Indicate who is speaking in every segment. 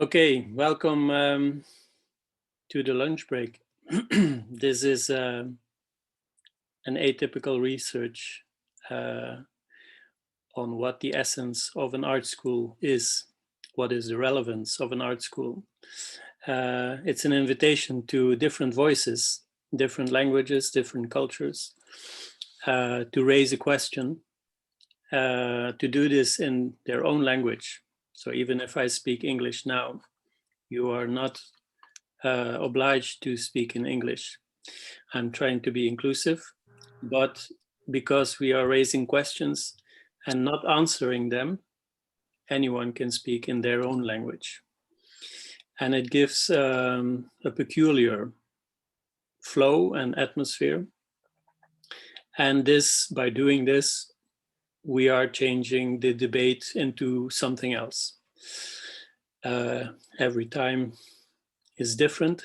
Speaker 1: Okay, welcome to the lunch break. This is an atypical research on what the essence of an art school is, what is the relevance of an art school. It's an invitation to different voices, different languages, different cultures, to raise a question, to do this in their own language. So even if I speak English now, you are not obliged to speak in English. I'm trying to be inclusive, but because we are raising questions and not answering them, anyone can speak in their own language. And it gives a peculiar flow and atmosphere. And this, by doing this, we are changing the debate into something else. Every time is different.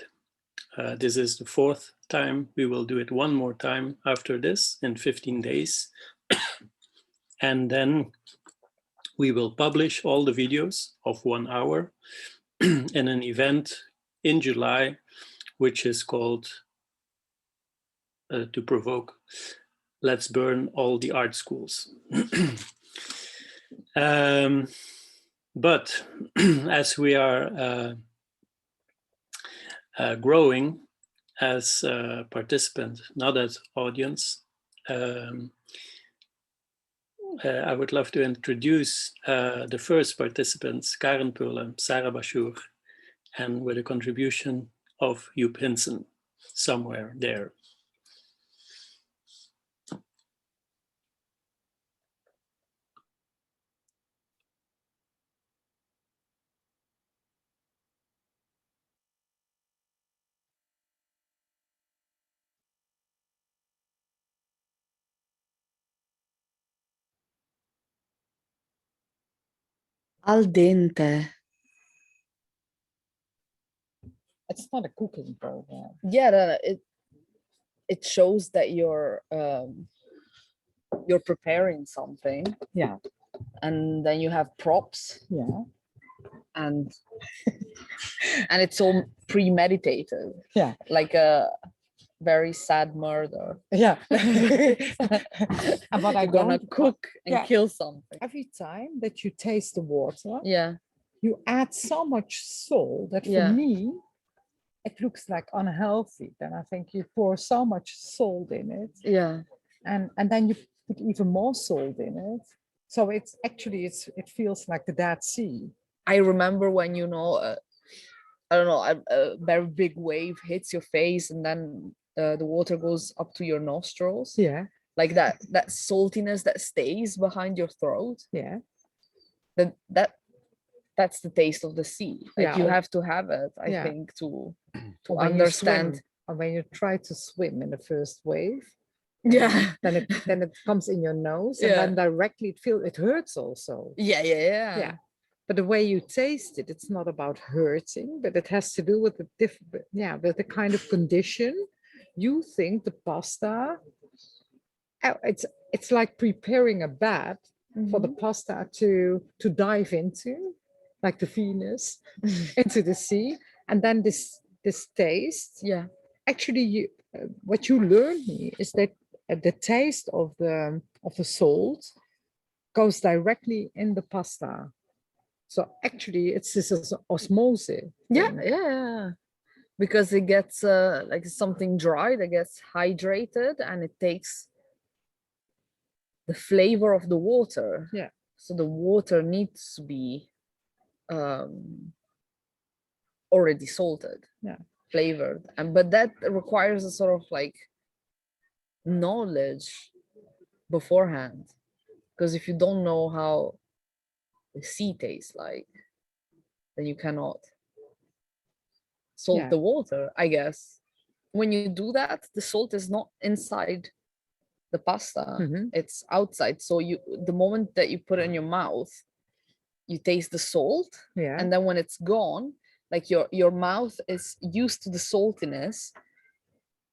Speaker 1: This is the 4th time. We will do it one more time after this in 15 days. And then we will publish all the videos of 1 hour in an event in July, which is called, to provoke, Let's Burn All the Art Schools. But as we are growing as a participant, not as audience, I would love to introduce the first participants, Karin, Peulen, Sara Bachour, and with a contribution of Joep Hinsen, somewhere there.
Speaker 2: Al dente.
Speaker 3: It's not a cooking program.
Speaker 2: Yeah, it shows that you're preparing something.
Speaker 3: Yeah.
Speaker 2: And then you have props.
Speaker 3: Yeah.
Speaker 2: And it's all premeditated.
Speaker 3: Yeah.
Speaker 2: Like a very sad murder.
Speaker 3: Yeah. And what
Speaker 2: You're gonna cook and kill something.
Speaker 3: Every time that you taste the water,
Speaker 2: yeah,
Speaker 3: you add so much salt that for me, it looks like unhealthy. Then I think you pour so much salt in it.
Speaker 2: Yeah.
Speaker 3: And then you put even more salt in it. So it's actually, it feels like the Dead Sea.
Speaker 2: I remember when, you know, I don't know, a very big wave hits your face and then the water goes up to your nostrils.
Speaker 3: Yeah.
Speaker 2: Like that saltiness that stays behind your throat.
Speaker 3: Yeah.
Speaker 2: That's the taste of the sea. Like you have to have it, I think, to understand.
Speaker 3: Or when you try to swim in the first wave.
Speaker 2: Yeah.
Speaker 3: Then it comes in your nose and then directly it hurts also.
Speaker 2: Yeah.
Speaker 3: But the way you taste it, it's not about hurting, but it has to do with with the kind of condition you think the pasta. It's like preparing a bed for the pasta to dive into, like the Venus, into the sea, and then this taste.
Speaker 2: Yeah.
Speaker 3: Actually, what you learn here is that the taste of the salt goes directly in the pasta. So actually, it's this osmosis.
Speaker 2: Yeah. Because it gets like something dry that gets hydrated and it takes the flavor of the water.
Speaker 3: Yeah.
Speaker 2: So the water needs to be already salted.
Speaker 3: Yeah.
Speaker 2: Flavored. But that requires a sort of like knowledge beforehand. Because if you don't know how the sea tastes like, then you cannot salt the water, I guess. When you do that, the salt is not inside the pasta, it's outside. So the moment that you put it in your mouth, you taste the salt, and then when it's gone, like your mouth is used to the saltiness,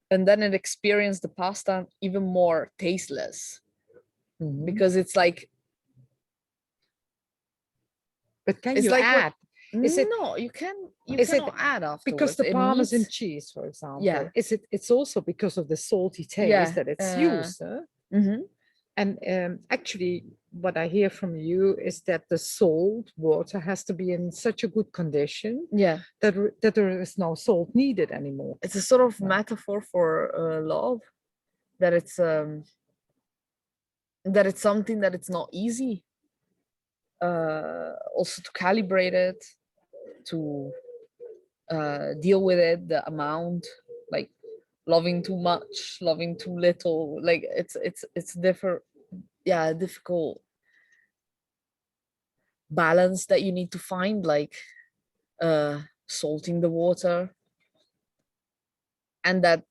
Speaker 2: and then it experiences the pasta even more tasteless, because it's like
Speaker 3: But can
Speaker 2: It's
Speaker 3: you
Speaker 2: like what-
Speaker 3: add? Is it
Speaker 2: No, you
Speaker 3: is it
Speaker 2: cannot add afterwards.
Speaker 3: because the
Speaker 2: It
Speaker 3: Parmesan
Speaker 2: needs-
Speaker 3: cheese, for example?
Speaker 2: Yeah.
Speaker 3: It's also because of the salty taste
Speaker 2: Yeah,
Speaker 3: that it's used.
Speaker 2: Mhm.
Speaker 3: And actually, what I hear from you is that the salt water has to be in such a good condition
Speaker 2: Yeah,
Speaker 3: that there is no salt needed anymore.
Speaker 2: it's a sort of
Speaker 3: Yeah.
Speaker 2: metaphor for love, that it's something that it's not easy. Also to calibrate it, to deal with it, the amount, like loving too much, loving too little, like it's different. Yeah, difficult balance that you need to find, like salting the water, and that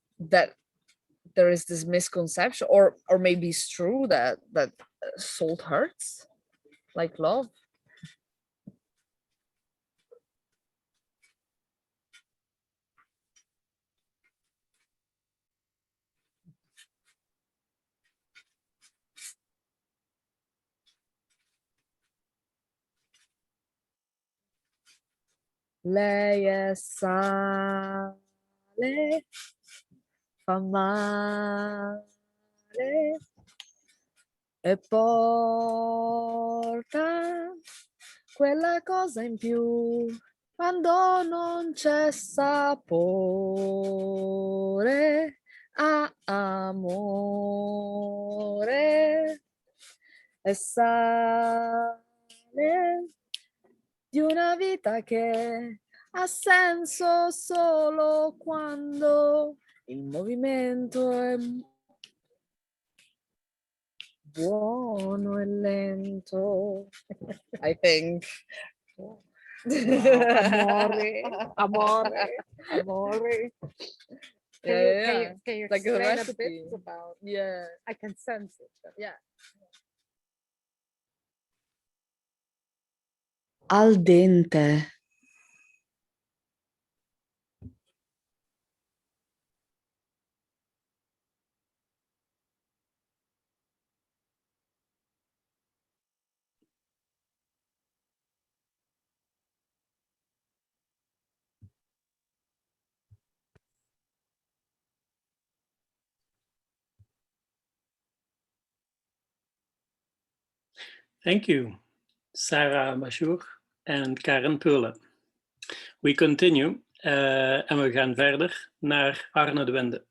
Speaker 2: there is this misconception, or maybe it's true that salt hurts like love. Lei è sale, fa male e porta quella cosa in più quando non c'è sapore a amore, e sale di una vita che ha senso solo quando il movimento è buono e lento. I think.
Speaker 3: Amore, amore.
Speaker 2: Yeah.
Speaker 3: Can you
Speaker 2: Like a
Speaker 3: explain a
Speaker 2: recipe.
Speaker 3: bit about?
Speaker 2: Yeah.
Speaker 3: I can sense it.
Speaker 2: Yeah. Al dente.
Speaker 1: Thank you, Sara Bachour and Karin Peulen. We continue en we gaan verder naar Arne De Winde.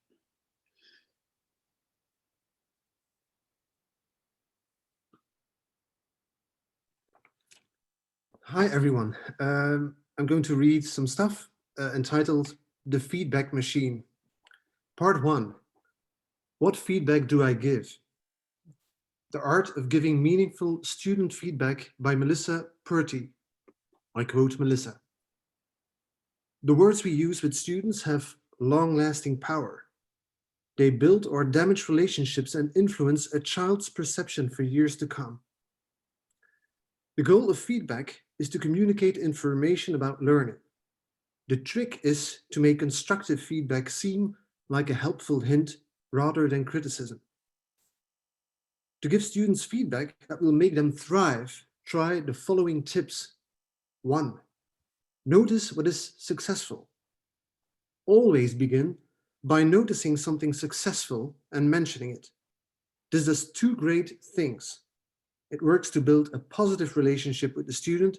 Speaker 4: Hi, everyone. I'm going to read some stuff entitled The Feedback Machine. Part 1. What feedback do I give? The Art of Giving Meaningful Student Feedback by Melissa Purty. I quote Melissa. The words we use with students have long-lasting power. They build or damage relationships and influence a child's perception for years to come. The goal of feedback is to communicate information about learning. The trick is to make constructive feedback seem like a helpful hint rather than criticism. To give students feedback that will make them thrive, try the following tips. 1. Notice what is successful. Always begin by noticing something successful and mentioning it. This does 2 great things. It works to build a positive relationship with the student,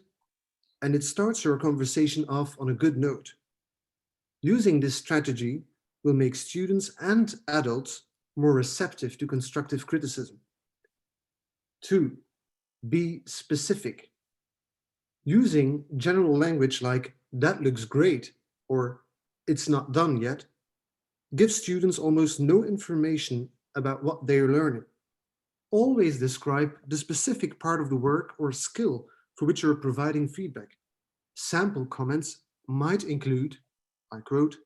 Speaker 4: and it starts your conversation off on a good note. Using this strategy will make students and adults more receptive to constructive criticism. 2. Be specific. Using general language like "that looks great" or "it's not done yet" gives students almost no information about what they are learning. Always describe the specific part of the work or skill for which you're providing feedback. Sample comments might include, I quote,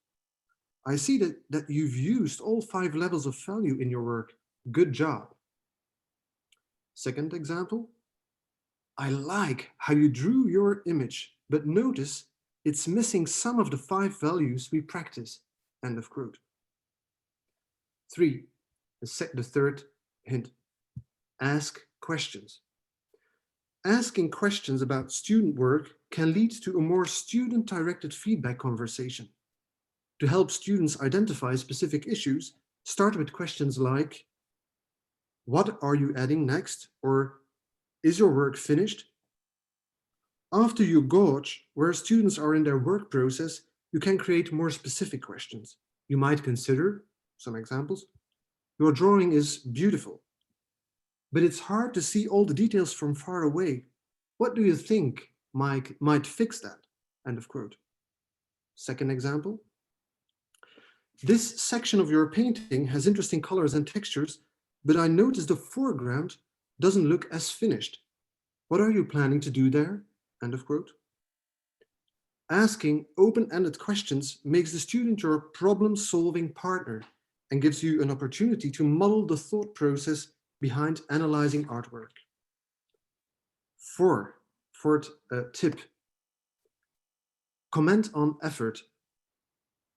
Speaker 4: "I see that you've used all 5 levels of value in your work. Good job." Second example, "I like how you drew your image, but notice it's missing some of the 5 values we practice." End of quote. 3. The third hint. Ask questions. Asking questions about student work can lead to a more student-directed feedback conversation. To help students identify specific issues, start with questions like, what are you adding next? Or, is your work finished? After you gauge where students are in their work process, you can create more specific questions. You might consider, some examples, your drawing is beautiful, but it's hard to see all the details from far away. What do you think might fix that? End of quote. Second example. This section of your painting has interesting colors and textures, but I noticed the foreground doesn't look as finished. What are you planning to do there? End of quote. Asking open-ended questions makes the student your problem-solving partner and gives you an opportunity to model the thought process behind analyzing artwork. Fourth tip. Comment on effort.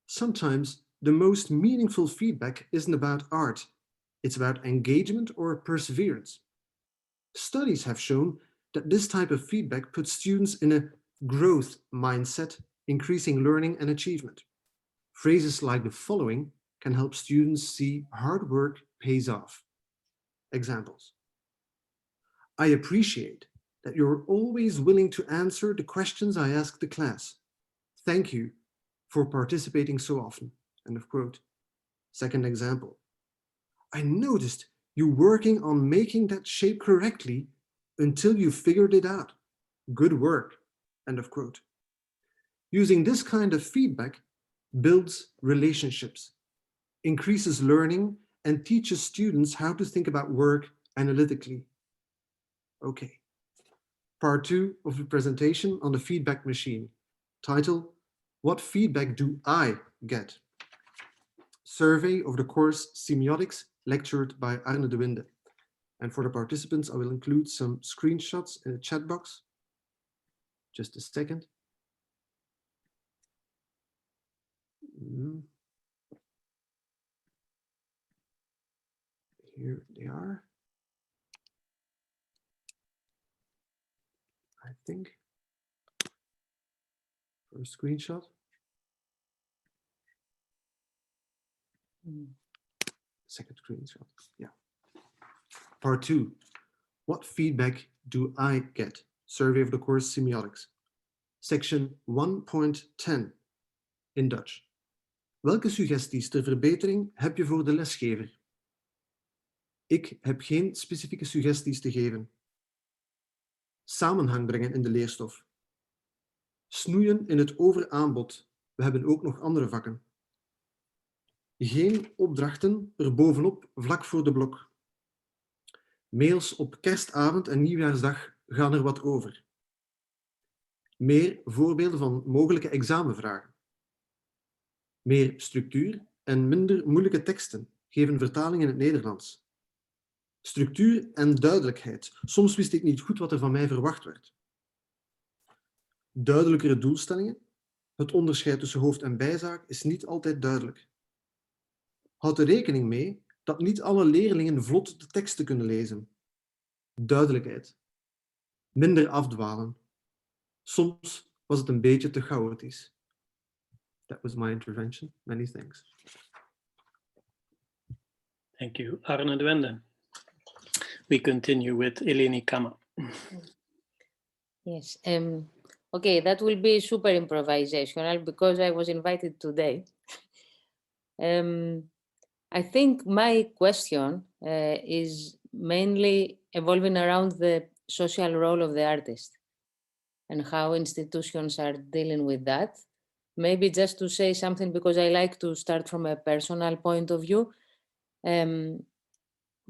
Speaker 4: Sometimes the most meaningful feedback isn't about art. It's about engagement or perseverance. Studies have shown that this type of feedback puts students in a growth mindset, increasing learning and achievement. Phrases like the following can help students see hard work pays off. Examples. I appreciate that you're always willing to answer the questions I ask the class. Thank you for participating so often. End of quote. Second example. I noticed you working on making that shape correctly until you figured it out. Good work. End of quote. Using this kind of feedback builds relationships, increases learning, and teaches students how to think about work analytically. Okay. Part 2 of the presentation on the feedback machine. Title, What Feedback Do I Get? Survey of the course Semiotics, lectured by Arne De Winde. And for the participants, I will include some screenshots in the chat box. Just a second. Here they are. I think. First screenshot. Second screenshot. Yeah. Part 2. What feedback do I get? Survey of the course Semiotics. Section 1.10 in Dutch. Welke suggesties ter verbetering heb je voor de lesgever? Ik heb geen specifieke suggesties te geven. Samenhang brengen in de leerstof. Snoeien in het overaanbod. We hebben ook nog andere vakken. Geen opdrachten erbovenop vlak voor de blok. Mails op kerstavond en nieuwjaarsdag gaan er wat over. Meer voorbeelden van mogelijke examenvragen. Meer structuur en minder moeilijke teksten geven vertaling in het Nederlands. Structuur en duidelijkheid. Soms wist ik niet goed wat er van mij verwacht werd. Duidelijkere doelstellingen. Het onderscheid tussen hoofd- en bijzaak is niet altijd duidelijk. Houd er rekening mee dat niet alle leerlingen vlot de teksten kunnen lezen. Duidelijkheid. Minder afdwalen. Soms was het een beetje te chaotisch. That was my intervention. Many thanks.
Speaker 1: Thank you, Arne De Winde. We continue with Eleni Kamma.
Speaker 5: Yes. Okay, that will be super improvisational because I was invited today. I think my question is mainly evolving around the social role of the artist and how institutions are dealing with that. Maybe just to say something, because I like to start from a personal point of view.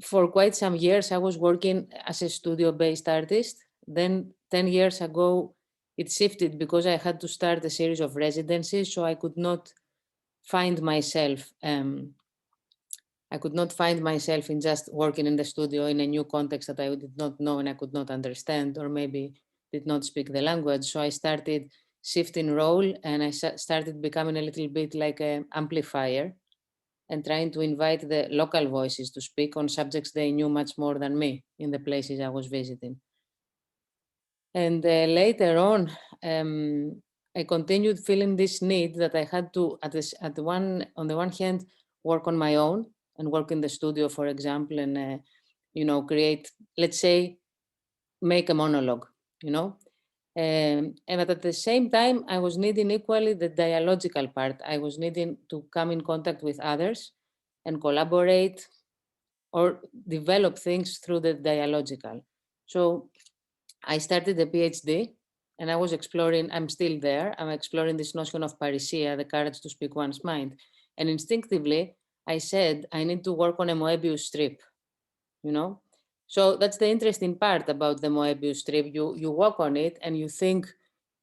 Speaker 5: For quite some years, I was working as a studio-based artist. Then 10 years ago, it shifted because I had to start a series of residencies, so I could not find myself. I could not find myself in just working in the studio in a new context that I did not know and I could not understand, or maybe did not speak the language. So I started shifting role and I started becoming a little bit like an amplifier and trying to invite the local voices to speak on subjects they knew much more than me in the places I was visiting. And later on, I continued feeling this need that I had to, on the one hand, work on my own and work in the studio, for example, and create, let's say, make a monologue, and at the same time, I was needing equally the dialogical part. I was needing to come in contact with others and collaborate or develop things through the dialogical. So I started a PhD and I was exploring, I'm still there, I'm exploring this notion of parrhesia, the courage to speak one's mind. And instinctively, I said, I need to work on a Moebius strip, So that's the interesting part about the Moebius strip. You walk on it and you think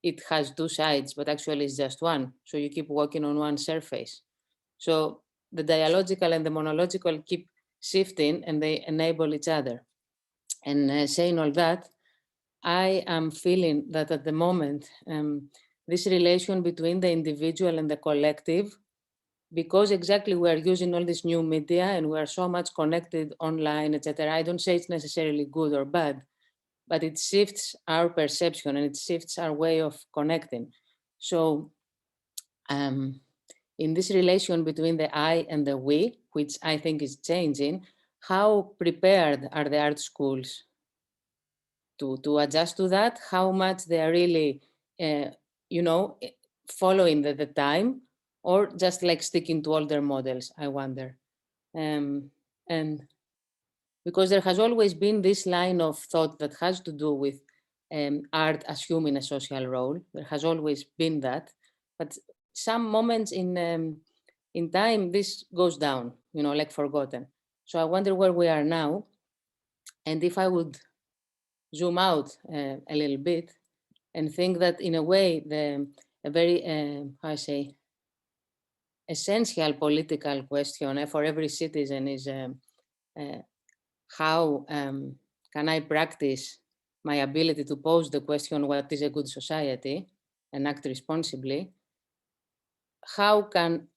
Speaker 5: it has two sides, but actually it's just one. So you keep walking on one surface. So the dialogical and the monological keep shifting and they enable each other. And saying all that, I am feeling that at the moment, this relation between the individual and the collective, because exactly we are using all this new media and we are so much connected online, etc. I don't say it's necessarily good or bad, but it shifts our perception and it shifts our way of connecting. So in this relation between the I and the we, which I think is changing, how prepared are the art schools to adjust to that? How much they are really, following the time, or just like sticking to older models, I wonder. And because there has always been this line of thought that has to do with art assuming a social role. There has always been that, but some moments in time, this goes down, like forgotten. So I wonder where we are now. And if I would zoom out a little bit and think that in a way, a very, how I say, essential political question for every citizen is how can I practice my ability to pose the question, what is a good society, and act responsibly? How can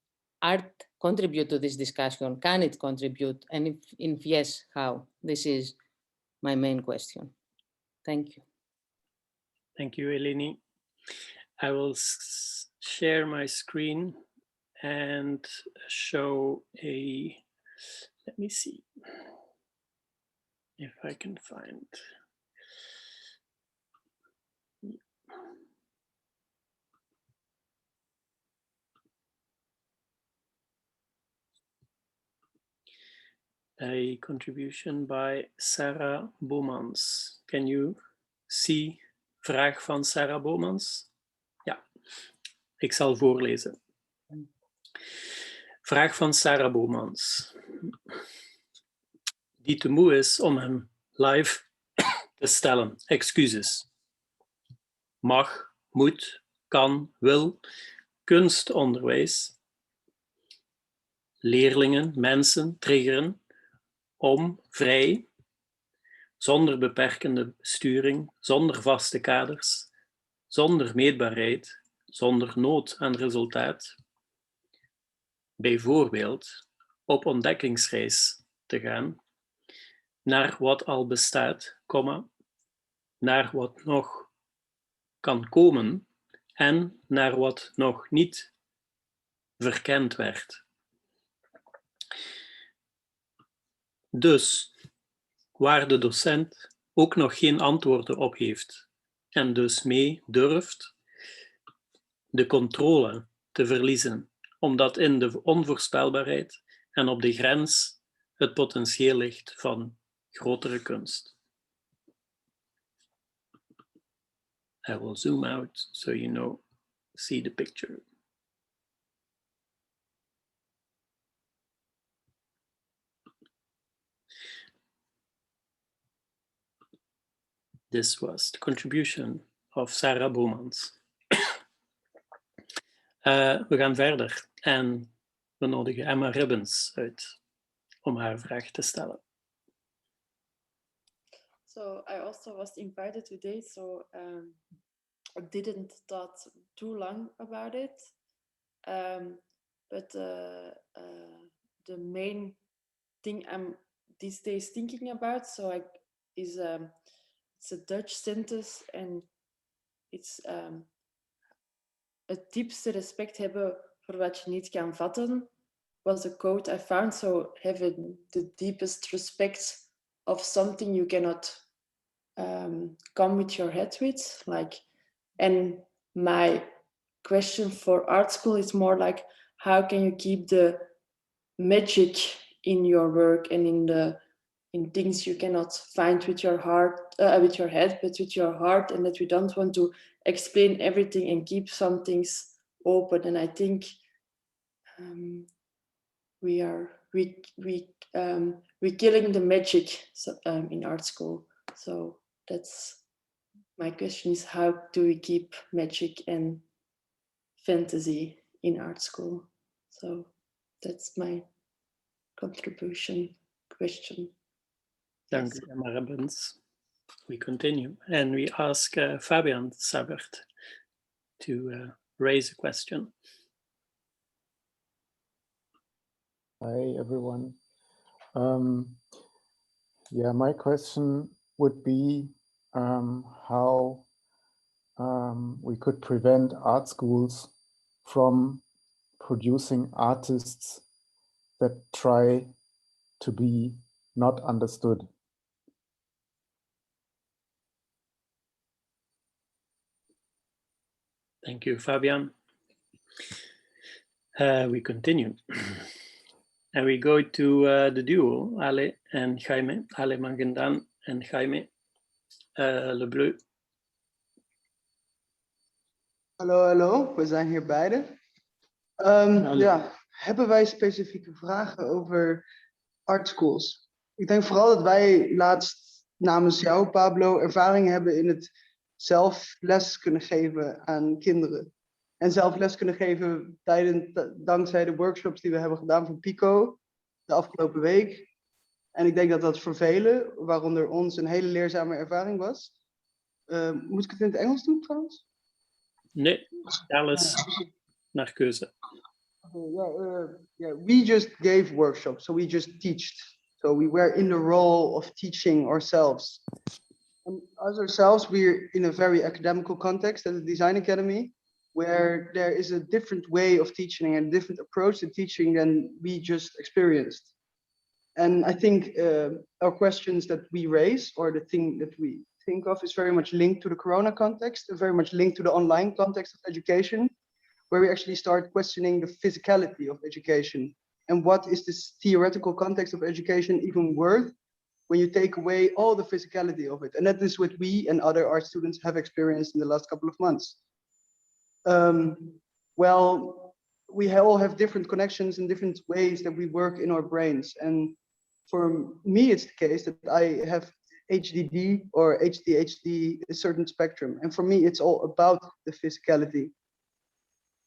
Speaker 5: art contribute to this discussion? Can it contribute? And if yes, how? This is my main question. Thank you.
Speaker 1: Thank you, Eleni. I will share my screen and show let me see if I can find. A contribution by Sara Bomans. Can you see vraag van Sara Bomans? Ja, ik zal voorlezen. Vraag van Sara Bomans, die te moe is om hem live te stellen. Excuses. Mag, moet, kan, wil, kunstonderwijs. Leerlingen, mensen triggeren om vrij, zonder beperkende sturing, zonder vaste kaders, zonder meetbaarheid, zonder nood aan resultaat. Bijvoorbeeld op ontdekkingsreis te gaan naar wat al bestaat, naar wat nog kan komen en naar wat nog niet verkend werd. Dus waar de docent ook nog geen antwoorden op heeft en dus mee durft de controle te verliezen, omdat in de onvoorspelbaarheid en op de grens het potentieel ligt van grotere kunst. I will zoom out so you see the picture. This was the contribution of Sara Bomans. We gaan verder en we nodigen Emma Ribbens uit om haar vraag te stellen.
Speaker 6: So I also was invited today, so I didn't thought too long about it. But the main thing I'm these days thinking about, it's a Dutch sentence, and it's het diepste respect hebben voor wat je niet kan vatten was a quote I found. So having the deepest respect of something you cannot come with your head with, like. And my question for art school is more like, how can you keep the magic in your work and in things you cannot find with your heart, with your head, but with your heart, and that we don't want to explain everything and keep some things open. And I think we're killing the magic in art school. So that's my question: is how do we keep magic and fantasy in art school? So that's my contribution question.
Speaker 1: Dank u, Ribbens. We continue and we ask Fabian Seibert to raise a question.
Speaker 7: Hi, everyone. Yeah, my question would be how we could prevent art schools from producing artists that try to be not understood.
Speaker 1: Thank you, Fabian. We continue. And we go to the duo, Ale and Jaime, Ale Mangindaan and Jaime Bleu.
Speaker 8: Hallo, hallo, we zijn hier beide. Ja, hebben wij specifieke vragen over art schools? Ik denk vooral dat wij laatst namens jou, Pablo, ervaring hebben in het zelf les kunnen geven aan kinderen. En zelf les kunnen geven dankzij de workshops die we hebben gedaan voor Pico de afgelopen week. En ik denk dat dat voor velen, waaronder ons, een hele leerzame ervaring was. Moet ik het in het Engels doen trouwens?
Speaker 1: Nee, alles naar keuze.
Speaker 8: We just gave workshops, so we just taught. So we were in the role of teaching ourselves. And as ourselves, we're in a very academical context at the Design Academy, where there is a different way of teaching and a different approach to teaching than we just experienced. And I think our questions that we raise, or the thing that we think of, is very much linked to the Corona context, very much linked to the online context of education, where we actually start questioning the physicality of education. And what is this theoretical context of education even worth when you take away all the physicality of it? And that is what we and other art students have experienced in the last couple of months. Well, we all have different connections and different ways that we work in our brains. And for me, it's the case that I have HDD or HDHD, a certain spectrum. And for me, it's all about the physicality.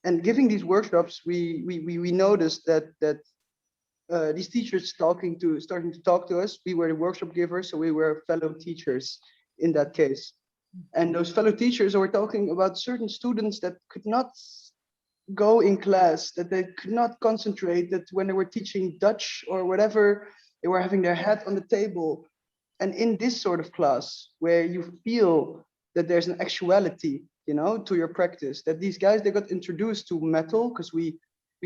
Speaker 8: And giving these workshops, we noticed that these teachers starting to talk to us. We were the workshop givers, so we were fellow teachers in that case. And those fellow teachers were talking about certain students that could not go in class, that they could not concentrate, that when they were teaching Dutch or whatever, they were having their head on the table. And in this sort of class, where you feel that there's an actuality, you know, to your practice, that these guys, they got introduced to metal, because we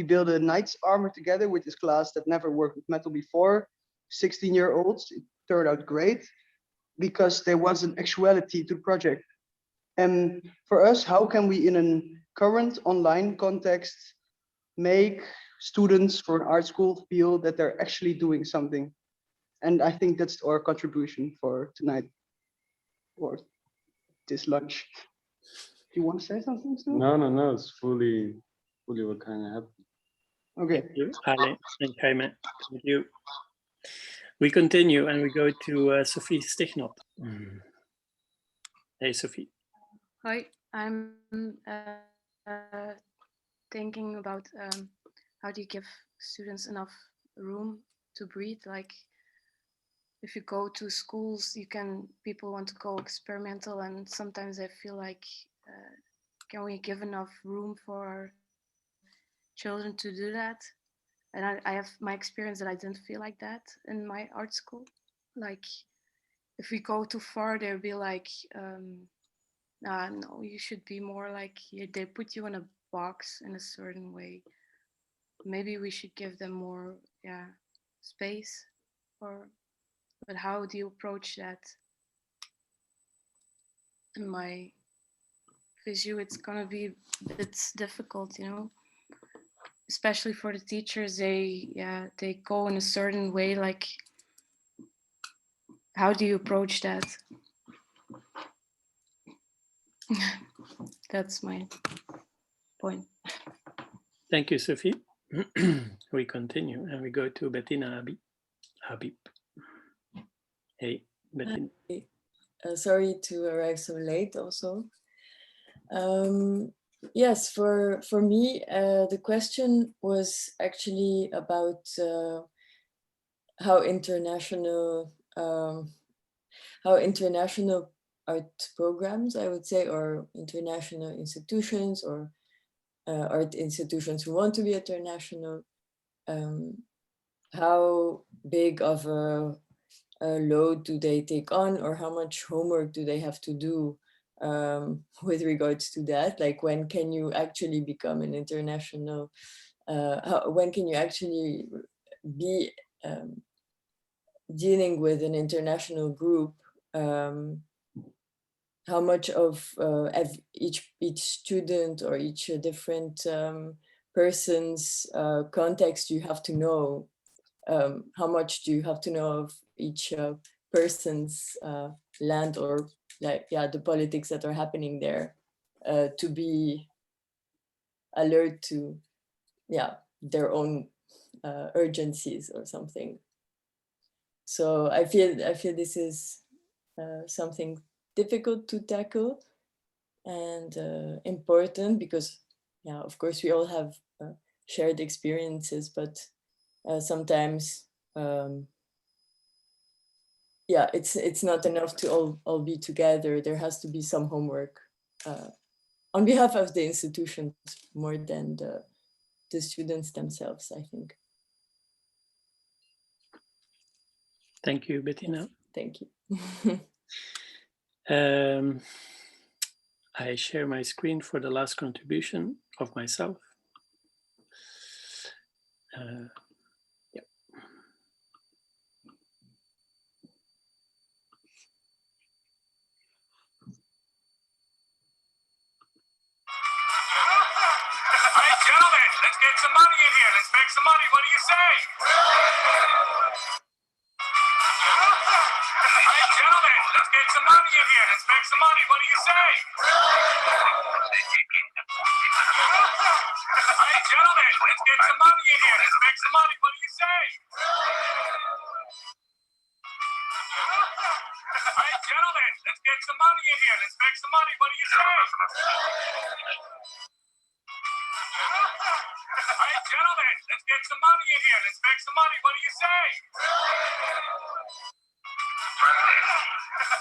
Speaker 8: built a knight's armor together with this class that never worked with metal before, 16-year-olds. It turned out great because there was an actuality to the project. And for us, how can we, in a current online context, make students for an art school feel that they're actually doing something? And I think that's our contribution for tonight, or this lunch. Do you want to say something still?
Speaker 9: No, it's fully what kind of happened.
Speaker 8: Okay.
Speaker 1: Thank you, Ale and Jaime. Thank you. We continue and we go to Sofie Stichnoth. Hey, Sofie.
Speaker 10: Hi, I'm thinking about how do you give students enough room to breathe? Like, if you go to schools, people want to go experimental, and sometimes I feel like, can we give enough room for our children to do that? And I have my experience that I didn't feel like that in my art school. Like, if we go too far, there'll be like, no, you should be more like they put you in a box in a certain way. Maybe we should give them more, space. But how do you approach that? In my view, it's gonna be it's difficult, especially for the teachers. They go in a certain way. Like, how do you approach that? That's my point.
Speaker 1: Thank you, Sophie. We continue and we go to Betina Abi Habib. Hey, Betina.
Speaker 11: Sorry to arrive so late also. Yes, for me, the question was actually about how international art programs, I would say, or international institutions or art institutions who want to be international, how big of a load do they take on, or how much homework do they have to do with regards to that? Like, when can you actually become an international, when can you actually be dealing with an international group? How much of each student or each different person's context you have to know? How much do you have to know of each person's land, or the politics that are happening there, to be alert to their own urgencies or something? So I feel this is something difficult to tackle and important, because of course we all have shared experiences, but sometimes it's not enough to all be together. There has to be some homework on behalf of the institutions more than the students themselves, I think.
Speaker 1: Thank you, Betina.
Speaker 11: Thank you.
Speaker 1: I share my screen for the last contribution of myself.
Speaker 12: Gentlemen, let's get some money in here. Let's make some money. What do you say? Hey, gentlemen, let's get some money in here. Let's make some money. What do you say? Hey, gentlemen, let's get some money in here. Let's make some money. What do you say? Hey, gentlemen, let's get some money in here. Let's make some money. What do you say? Hey, gentlemen, let's get some money in here. Let's make some money. What do you say?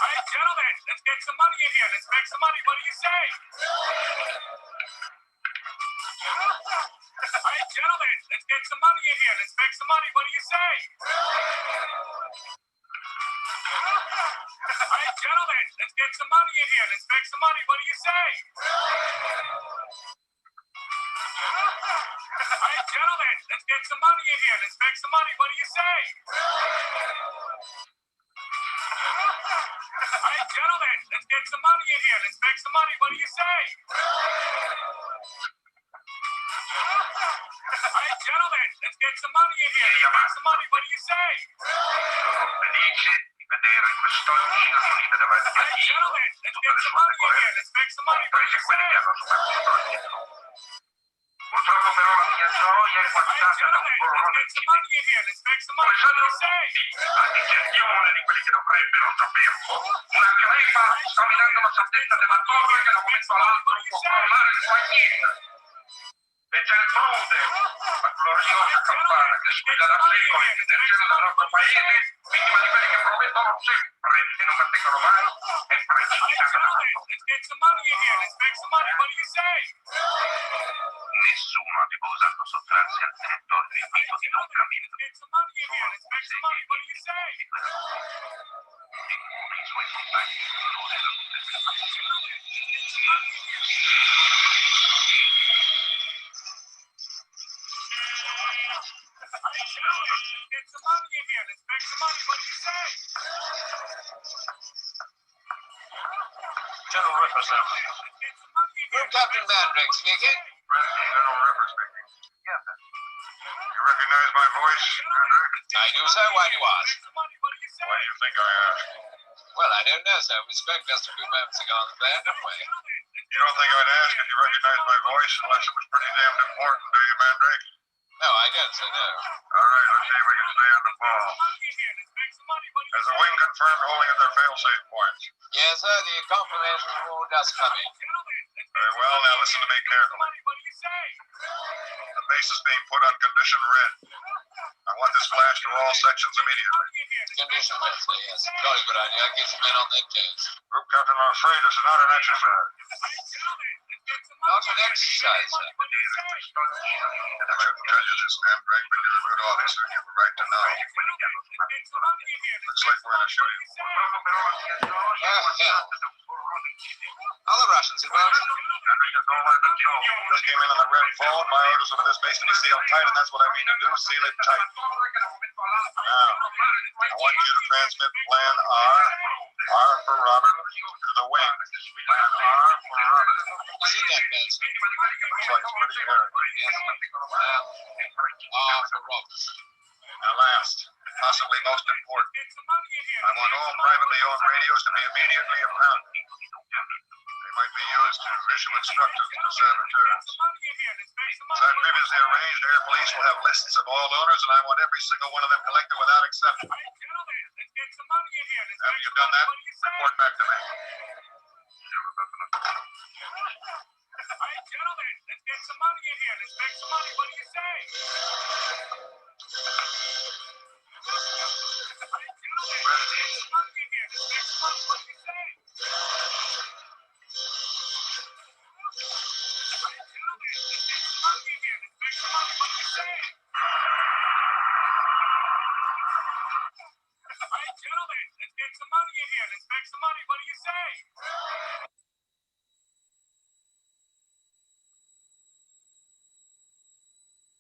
Speaker 12: Hey, gentlemen, let's get some money in here. Let's make some money. What do you say? Hey, gentlemen, let's get some money in here. Let's make some money. What do you say? Hey, gentlemen, let's get some money in here. Let's make some money. What do you say? Hey, gentlemen, let's get some money in here. Let's make some money. What do you say? Hey, gentlemen, let's get some money in here. Let's make some money. What do you say? Hey, gentlemen, let's get some money in here. Let's make some money. What do you say? Vedere quest'oggi riunite davanti a Dio tutte le sue decorenze, comprese quelle che hanno sopravvissuto. Purtroppo però la mia gioia è guardata da un polrone incidente. Come sanno tutti, la digestione di quelli che dovrebbero saperlo, una crepa sta minando la salvezza della torre che da un momento all'altro può crollare il suo niente. E c'è il Brude, la gloriosa campana che squilla da secoli nel cielo del nostro paese, vittima di quelli che promettono sempre e non mantengono mai, e precisano. Nessuno aveva osato sottrarsi al territorio nemico di Don Camillo. Solo i suoi compagni sono della General Ripper, sir. Group Captain Mandrake speaking. General Ripper speaking. Yes, sir. You recognize my voice, Mandrake? I do, sir. Why do you ask? Why do you think I asked? Well, I don't know, sir. We spoke just a few moments ago on the plane, didn't we? You don't think I'd ask if you recognize my voice unless it was pretty damned important, do you, Mandrake? No, I don't, sir, no. All right, let's see if we can stay on the ball. Has the wing confirmed holding at their fail-safe points? Yes, sir. The confirmation rule just coming. Very well. Now listen to me carefully. The base is being put on condition red. I want this flash to all sections immediately. Condition red, sir, yes. Jolly good idea. Keep the men on their toes. Group Captain, I'm afraid this is not an exercise. Not an exercise, sir. I shouldn't tell you this, Mandrake, but you're a good officer and you have a right to know. Looks like we're in a shooting war. Hell. Are the Russians involved? Just came in on the red phone. My orders are for this base to be sealed tight, and that's what I mean to do. Seal it tight. Now, I want you to transmit Plan R for Robert, to the wing. Plan R for Robert. You see that, Benz? Looks like it's pretty hairy. Yes. R for Robert. Now last, and possibly most important, I want all privately owned radios to be immediately impounded. They might be used to issue instructions to saboteurs. As I previously arranged, Air Police will have lists of all owners, and I want every single one of them collected without exception. After you've done that, report back to me. Gentlemen, let's get some money in here. Let's make some money. What do you say?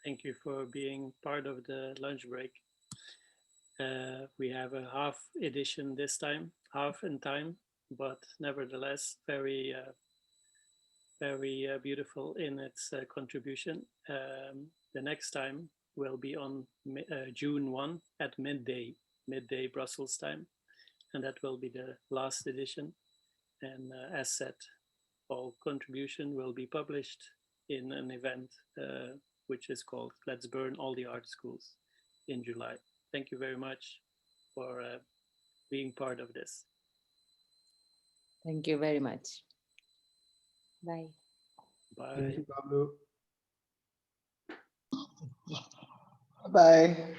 Speaker 1: Thank you for being part of the lunch break. We have a half edition this time, half in time, but nevertheless very beautiful in its contribution. The next time will be on June 1 at midday Brussels time, and that will be the last edition. And as said, all contribution will be published in an event which is called Let's Burn All the Art Schools in July. Thank you very much for being part of this.
Speaker 5: Thank you very much. Bye.
Speaker 1: Bye.
Speaker 4: Thank you, Pablo.
Speaker 8: Bye.